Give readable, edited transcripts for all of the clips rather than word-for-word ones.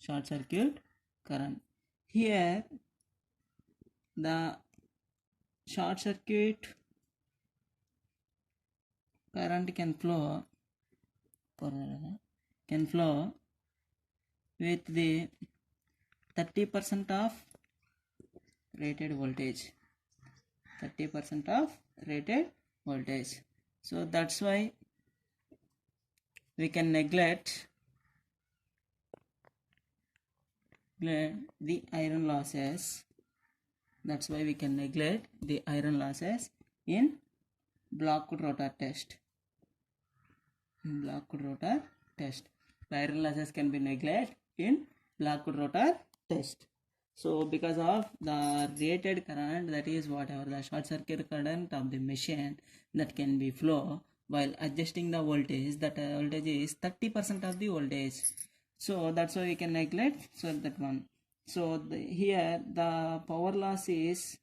short circuit current. Here the short circuit current can flow with the 30% of rated voltage. 30% of rated voltage. So that's why we can neglect the iron losses. That's why we can neglect the iron losses in blocked rotor test. In blocked rotor test, the iron losses can be neglected in blocked rotor test. So because of the rated current, that is whatever the short circuit current of the machine that can be flow while adjusting the voltage, that voltage is 30% of the voltage. So that's why we can neglect that one. So here the power loss is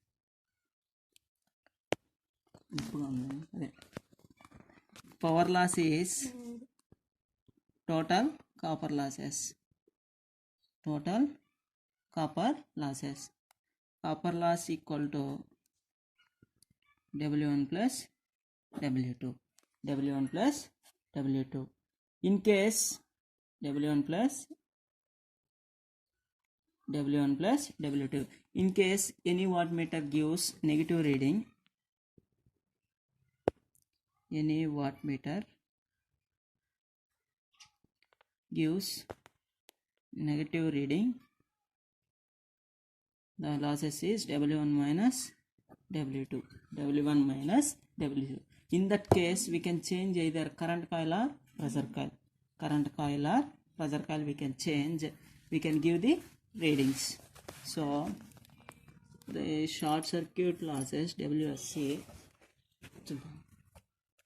total copper losses. Total copper losses. Copper loss equal to W1 plus W2. W1 plus W2. In case W1 plus W2. In case any wattmeter gives negative reading, any wattmeter gives negative reading, the losses is W1 minus W2. W1 minus W2. In that case, we can change either current coil or pressure coil. Current coil or pressure coil we can change. We can give the readings. So the short circuit losses WSC.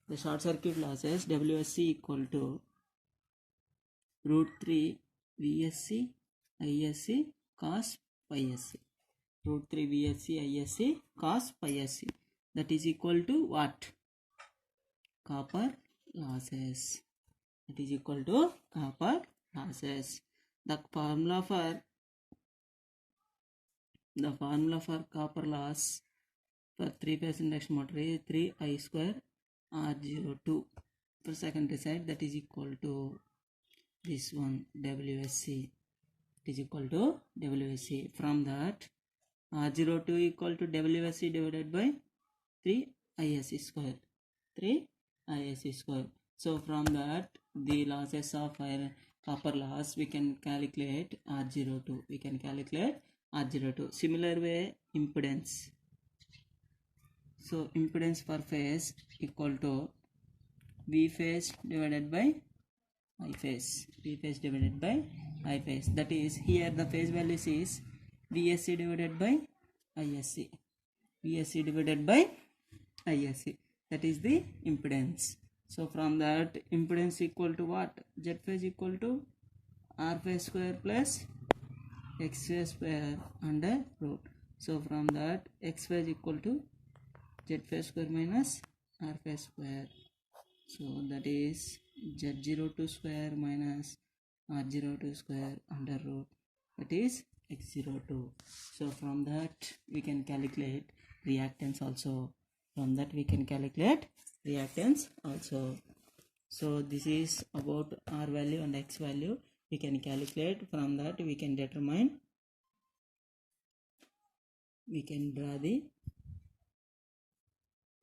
The short circuit losses WSC equal to root 3 VSC ISC cos pi SC. Root 3 VSC ISC cos pi SC. That is equal to what? Copper losses. It is equal to copper losses. The formula for copper loss for 3-phase induction motor is 3I square R02 per secondary side, that is equal to this one WSC. It is equal to WSC. From that R02 equal to WSC divided by 3ISC square. 3ISC square. So from that the losses of copper loss we can calculate R02. We can calculate R02. Similar way impedance. So impedance per phase equal to V phase divided by I phase. V phase divided by I phase. That is, here the phase value is VSC divided by ISC. VSC divided by ISC. That is the impedance. So from that impedance equal to what? Z phase equal to R phase square plus X phase square under root. So from that X phase equal to Z phase square minus R phase square. So that is Z02 square minus R02 square under root. That is X02. So from that we can calculate reactance also. From that we can calculate reactance also. So this is about R value and X value. We can calculate. From that we can determine. We can draw the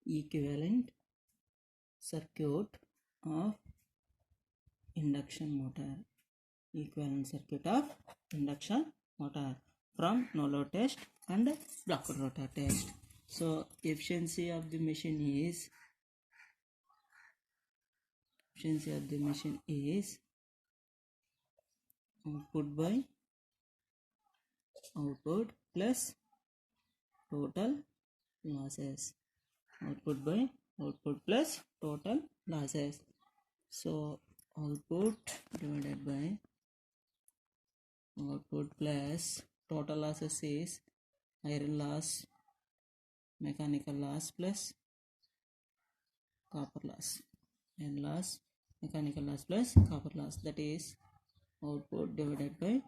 equivalent circuit of induction motor. Equivalent circuit of induction motor from no load test and blocked rotor test. So efficiency of the machine is output by output plus total losses. Output by output plus total losses. So output divided by output plus total losses is iron loss, mechanical loss plus copper loss. Iron loss, mechanical loss plus copper loss, that is output divided by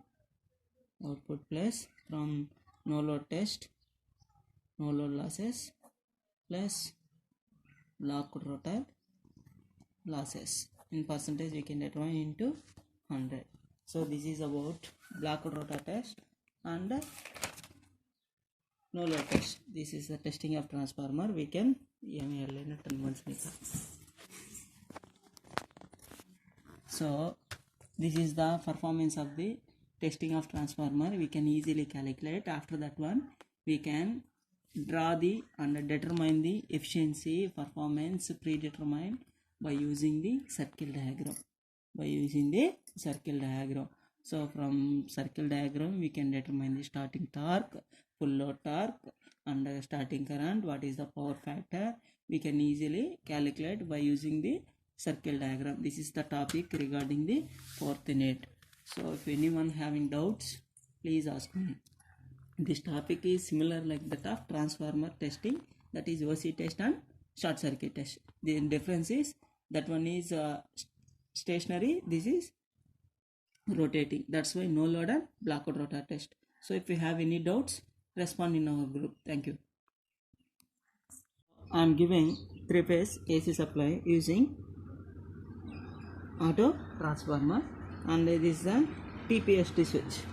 output plus from no load test, no load losses plus blocked rotor losses. In percentage we can determine into 100. So this is about blocked rotor test and no load test. This is the testing of transformer. We can 10 months. So this is the performance of the testing of transformer. We can easily calculate. After that one we can draw the and determine the efficiency performance predetermined by using the circle diagram. So from circle diagram we can determine the starting torque, full load torque and starting current, what is the power factor. We can easily calculate by using the circle diagram. This is the topic regarding the fourth unit. So if anyone having doubts, please ask me. This topic is similar like that of transformer testing, that is OC test and short circuit test. The difference is that one is stationary, this is rotating. That's why no load and blocked rotor test. So if you have any doubts, respond in our group. Thank you. I am giving 3-phase AC supply using auto transformer, and this is a TPST switch.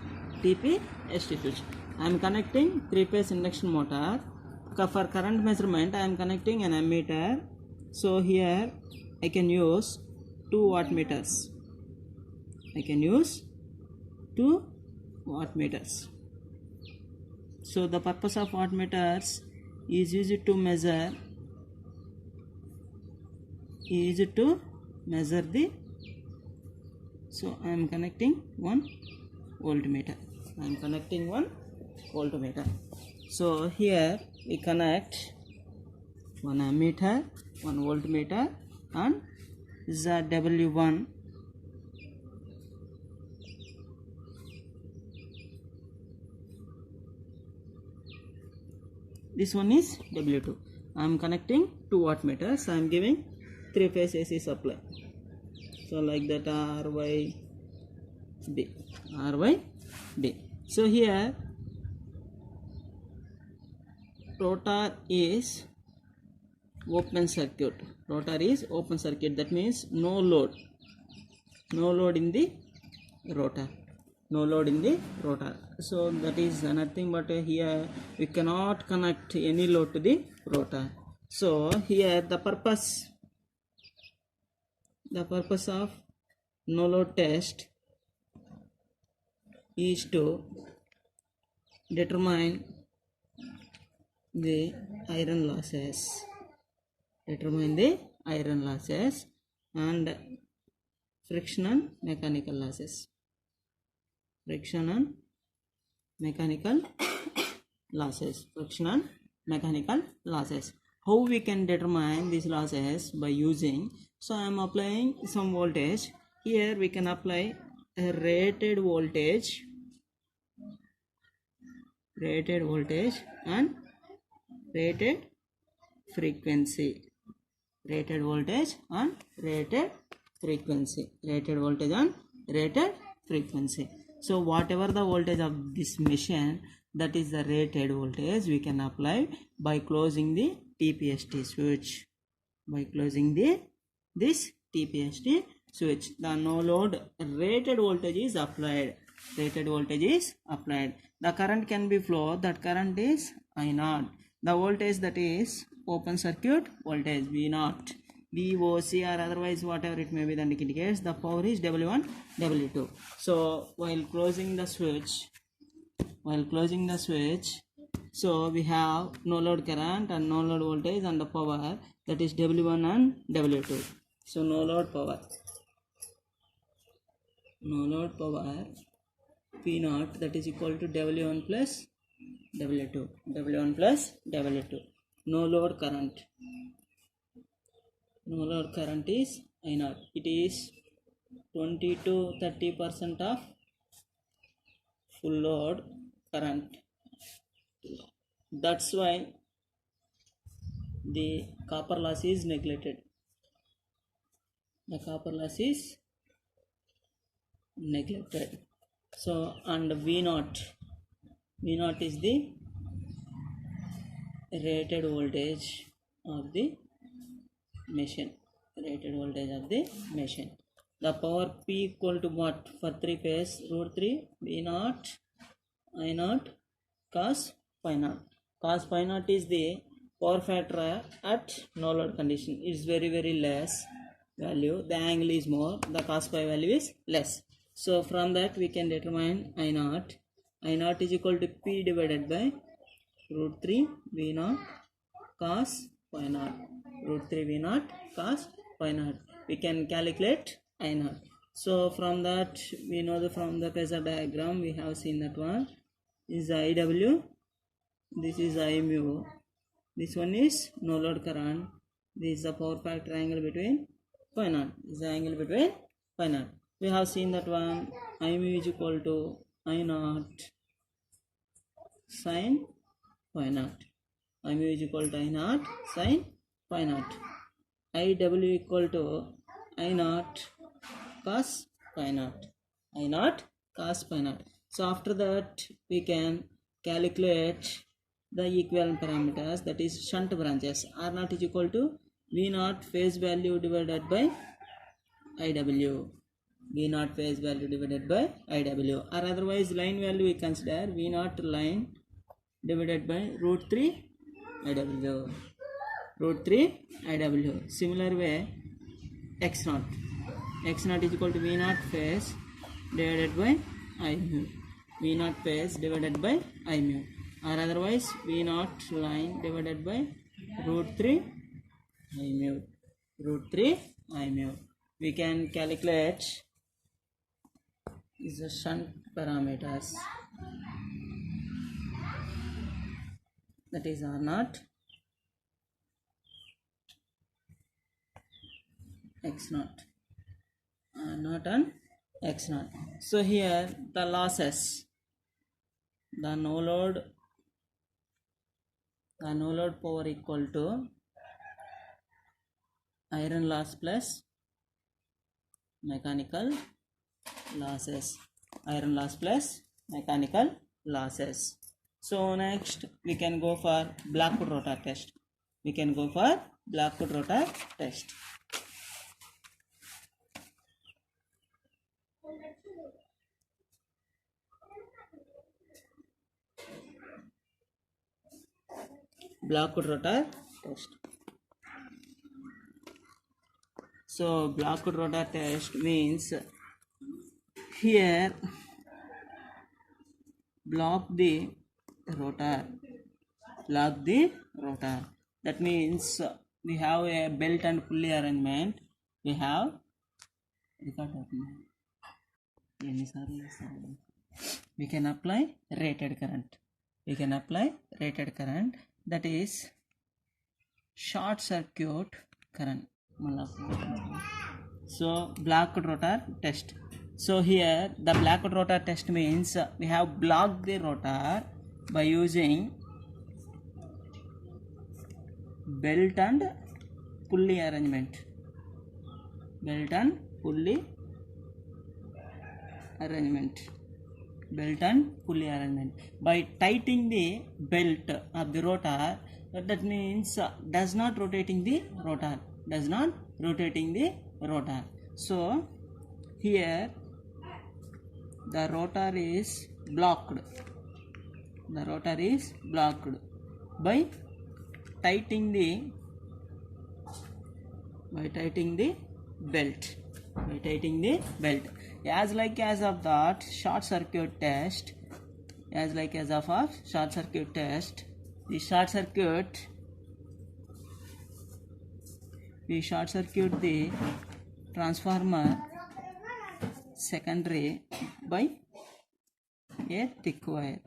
I am connecting 3-phase induction motor. For current measurement I am connecting an ammeter. So here I can use 2 wattmeters. So the purpose of wattmeters is used to measure the. So I am connecting one voltmeter. So here we connect one ammeter, one voltmeter, and W1. This one is W2. I am connecting 2 wattmeters. I am giving 3-phase AC supply. So like that RYD. So here rotor is open circuit. That means no load in the rotor. So that is nothing but here we cannot connect any load to the rotor. So here the purpose of no load test is to determine the iron losses and friction and mechanical losses. How we can determine these losses? By using, so I am applying some voltage. Here we can apply a rated voltage and rated frequency. So whatever the voltage of this machine, that is the rated voltage we can apply by closing the TPST switch. This TPST switch, the no load rated voltage is applied. The current can be flow. That current is I0. The voltage, that is open circuit voltage, V0, VOC, or otherwise whatever it may be, that indicates the power is W1, W2. So while closing the switch, so we have no load current and no load voltage and the power, that is W1 and W2. So no load power P0, that is equal to W1 plus W2. No load current is I0. It is 20 to 30% of full load current. That's why the copper loss is neglected. the copper loss is neglected. So, and V0 is the rated voltage of the machine. The power P equal to what for 3 phase? Root 3 V0 I0 cos phi naught. Cos phi naught is the power factor at no load condition. It is very less value. The angle is more. The cos phi value is less. So from that we can determine I0. I0 is equal to P divided by root 3 V0 cos phi naught. Root 3 V0 cos phi naught. We can calculate I0. So from that we know from the phasor diagram we have seen that one is IW, this is I mu, this one is no load current, this is the power factor angle between phi naught, this is the angle between phi naught. We have seen that one I mu is equal to I naught sin phi naught. I mu is equal to I naught sin phi naught. IW equal to I naught cos phi naught. I naught cos phi naught. So after that we can calculate the equivalent parameters, that is shunt branches. R0 is equal to V0 phase value divided by IW. V0 phase value divided by IW, or otherwise line value we consider V0 line divided by root 3 IW. Root 3 IW. Similar way X0. X0 is equal to V0 phase divided by I mu. V0 phase divided by I mu, or otherwise V0 line divided by root 3 I mu. Root 3 I mu. We can calculate is the shunt parameters, that is R0, X0, R0 and X0. So here the losses, the no load power equal to iron loss plus mechanical losses. Iron loss plus mechanical losses. So next we can go for Blackwood rotor test. Blackwood rotor test. So Blackwood rotor test means here block the rotor. That means we have a belt and pulley arrangement. We can apply rated current. That is short circuit current. So Blackwood rotor test. So here the Blackwood rotor test means we have blocked the rotor by using belt and pulley arrangement. By tightening the belt of the rotor, that means does not rotating the rotor. So here the rotor is blocked. By tightening the belt. As of that short circuit test, we short circuit the transformer secondary by a thick wire.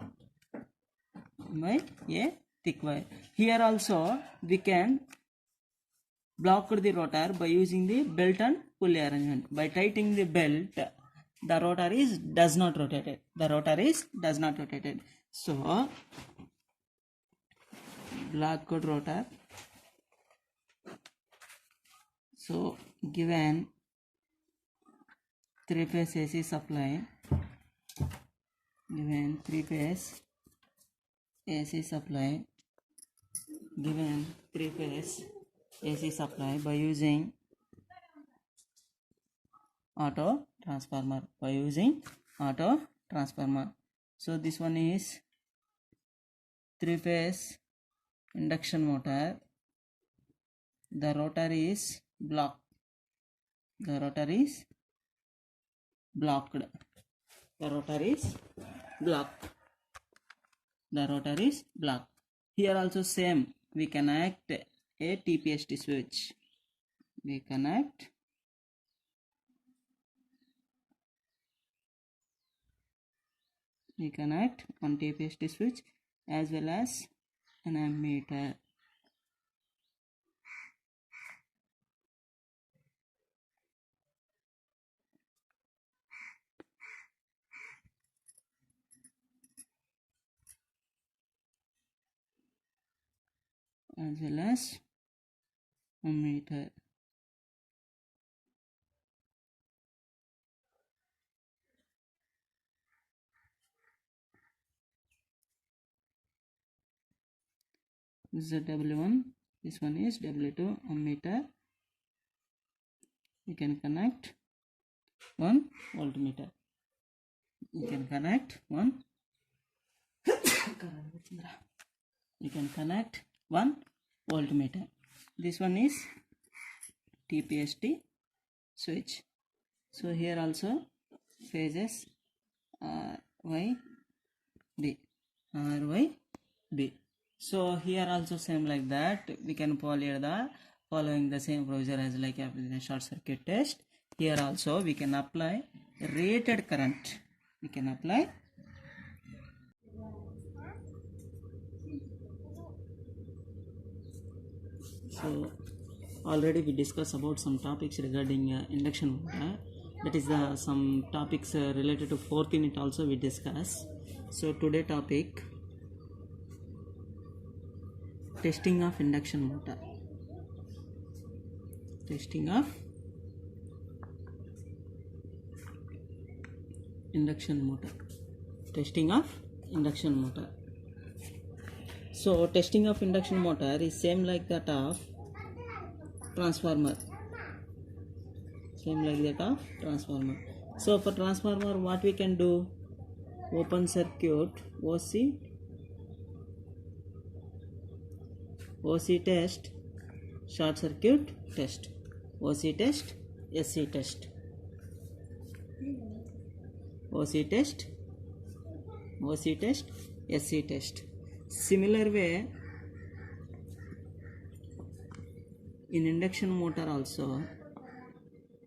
Here also we can block the rotor by using the belt and pulley arrangement. By tightening the belt, the rotor is does not rotated. So Blackwood rotor. So given 3-phase AC supply, given 3-phase AC supply, given 3-phase AC supply by using auto transformer, So this one is 3-phase induction motor. The rotor is blocked. The rotor is blocked. Here also same, we connect a TPST switch. We connect one TPST switch as well as an ammeter. As well as ammeter. This is a W1, this one is W2 ammeter. You can connect one voltmeter. You can connect one voltmeter. This one is TPST switch. So here also phases RYB. So here also same like that. We can follow following the same procedure as like after the short circuit test. Here also we can apply rated current. So already we discussed about some topics regarding induction motor. That is some topics related to 4th unit also we discuss. So today topic, testing of induction motor. Testing of induction motor. So testing of induction motor is same like that of transformer. So for transformer what we can do? Open circuit OC test, short circuit test, OC test, SC test. SC test. Similar way in induction motor also